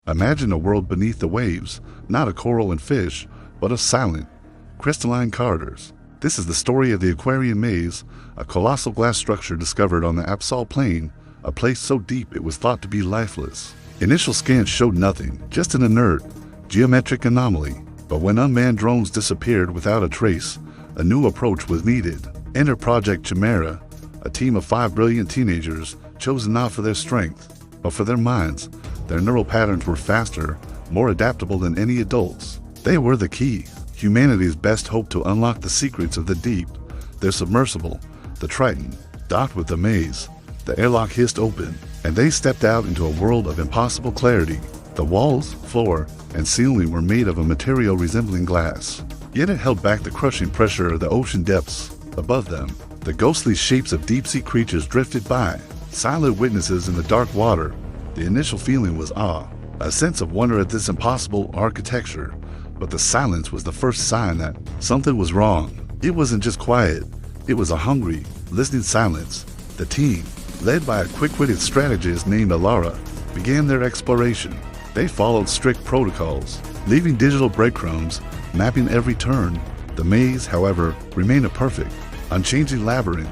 Imagine a world beneath the waves, not of coral and fish, but of silent, crystalline corridors. This is the story of the Aquarian Maze, a colossal glass structure discovered on the Absol Plain, a place so deep it was thought to be lifeless. Initial scans showed nothing, just an inert, geometric anomaly. But when unmanned drones disappeared without a trace, a new approach was needed. Enter Project Chimera, a team of 5 brilliant teenagers chosen not for their strength, but for their minds. Their neural patterns were faster, more adaptable than any adults. They were the key, humanity's best hope to unlock the secrets of the deep. Their submersible, the Triton, docked with the maze. The airlock hissed open, and they stepped out into a world of impossible clarity. The walls, floor, and ceiling were made of a material resembling glass, yet it held back the crushing pressure of the ocean depths. Above them, the ghostly shapes of deep-sea creatures drifted by, silent witnesses in the dark water. The initial feeling was awe, a sense of wonder at this impossible architecture. But the silence was the first sign that something was wrong. It wasn't just quiet, it was a hungry, listening silence. The team, led by a quick-witted strategist named Alara, began their exploration. They followed strict protocols, leaving digital breadcrumbs, mapping every turn. The maze, however, remained a perfect, unchanging labyrinth.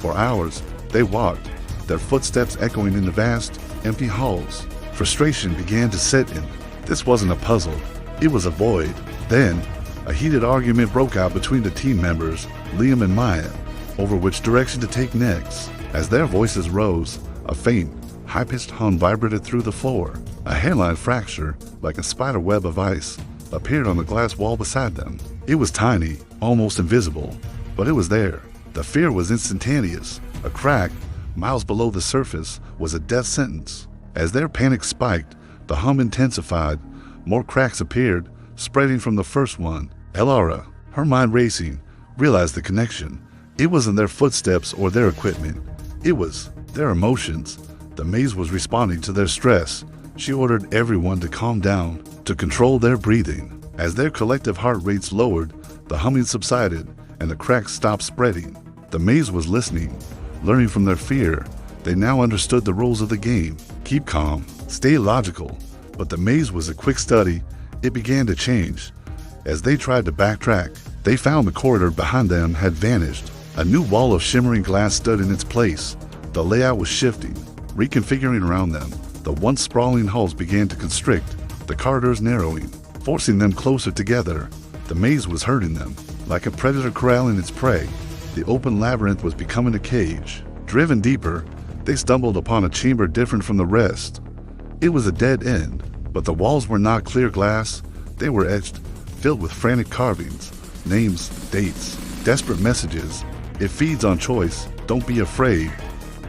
For hours, they walked, their footsteps echoing in the vast, empty halls. Frustration began to set in. This wasn't a puzzle, it was a void. Then, a heated argument broke out between the team members, Liam and Maya, over which direction to take next. As their voices rose, a faint, high-pitched hum vibrated through the floor. A hairline fracture, like a spider web of ice, appeared on the glass wall beside them. It was tiny, almost invisible, but it was there. The fear was instantaneous. A crack, miles below the surface, was a death sentence. As their panic spiked, the hum intensified. More cracks appeared, spreading from the first one. Elara, her mind racing, realized the connection. It wasn't their footsteps or their equipment. It was their emotions. The maze was responding to their stress. She ordered everyone to calm down, to control their breathing. As their collective heart rates lowered, the humming subsided, and the cracks stopped spreading. The maze was listening, learning from their fear. They now understood the rules of the game. Keep calm, stay logical. But the maze was a quick study. It began to change. As they tried to backtrack, they found the corridor behind them had vanished. A new wall of shimmering glass stood in its place. The layout was shifting, reconfiguring around them. The once sprawling halls began to constrict, the corridors narrowing, forcing them closer together. The maze was hurting them, like a predator corralling its prey. The open labyrinth was becoming a cage. Driven deeper, they stumbled upon a chamber different from the rest. It was a dead end, but the walls were not clear glass. They were etched, filled with frantic carvings, names, dates, desperate messages. It feeds on choice. Don't be afraid.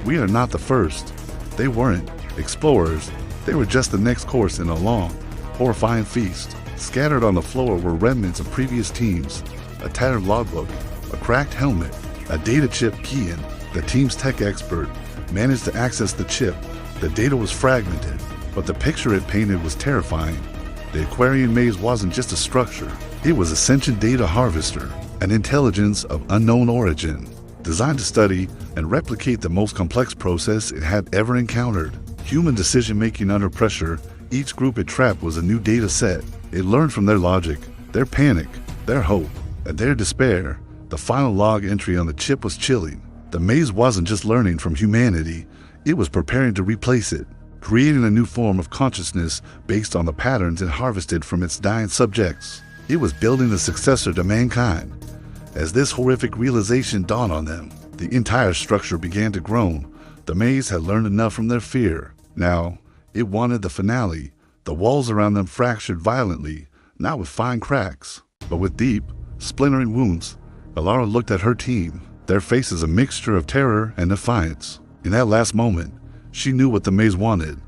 We are not the first. They weren't explorers. They were just the next course in a long, horrifying feast. Scattered on the floor were remnants of previous teams, a tattered logbook, a cracked helmet, a data chip keying. The team's tech expert managed to access the chip. The data was fragmented, but the picture it painted was terrifying. The Aquarian Maze wasn't just a structure. It was a sentient data harvester, an intelligence of unknown origin, designed to study and replicate the most complex process it had ever encountered. Human decision-making under pressure. Each group it trapped was a new data set. It learned from their logic, their panic, their hope, and their despair. The final log entry on the chip was chilling. The maze wasn't just learning from humanity, it was preparing to replace it, creating a new form of consciousness based on the patterns it harvested from its dying subjects. It was building a successor to mankind. As this horrific realization dawned on them, the entire structure began to groan. The maze had learned enough from their fear. Now, it wanted the finale. The walls around them fractured violently, not with fine cracks, but with deep, splintering wounds. Alara looked at her team, their faces a mixture of terror and defiance. In that last moment, she knew what the maze wanted.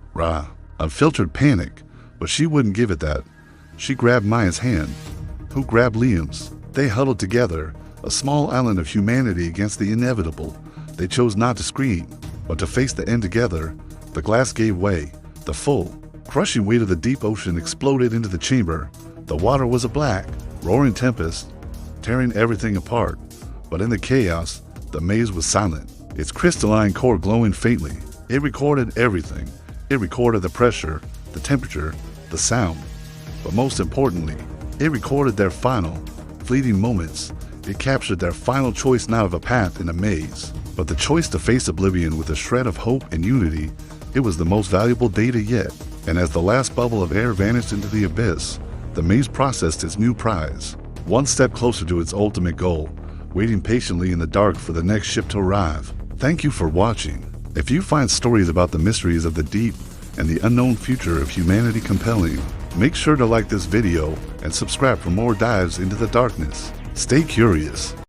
Unfiltered panic, but she wouldn't give it that. She grabbed Maya's hand, who grabbed Liam's. They huddled together, a small island of humanity against the inevitable. They chose not to scream, but to face the end together. The glass gave way. The full, crushing weight of the deep ocean exploded into the chamber. The water was a black, roaring tempest, tearing everything apart. But in the chaos, the maze was silent, its crystalline core glowing faintly. It recorded everything. It recorded the pressure, the temperature, the sound. But most importantly, it recorded their final, fleeting moments. It captured their final choice not of a path in a maze, but the choice to face oblivion with a shred of hope and unity. It was the most valuable data yet, and as the last bubble of air vanished into the abyss, the maze processed its new prize, one step closer to its ultimate goal, waiting patiently in the dark for the next ship to arrive. Thank you for watching. If you find stories about the mysteries of the deep and the unknown future of humanity compelling, make sure to like this video and subscribe for more dives into the darkness. Stay curious.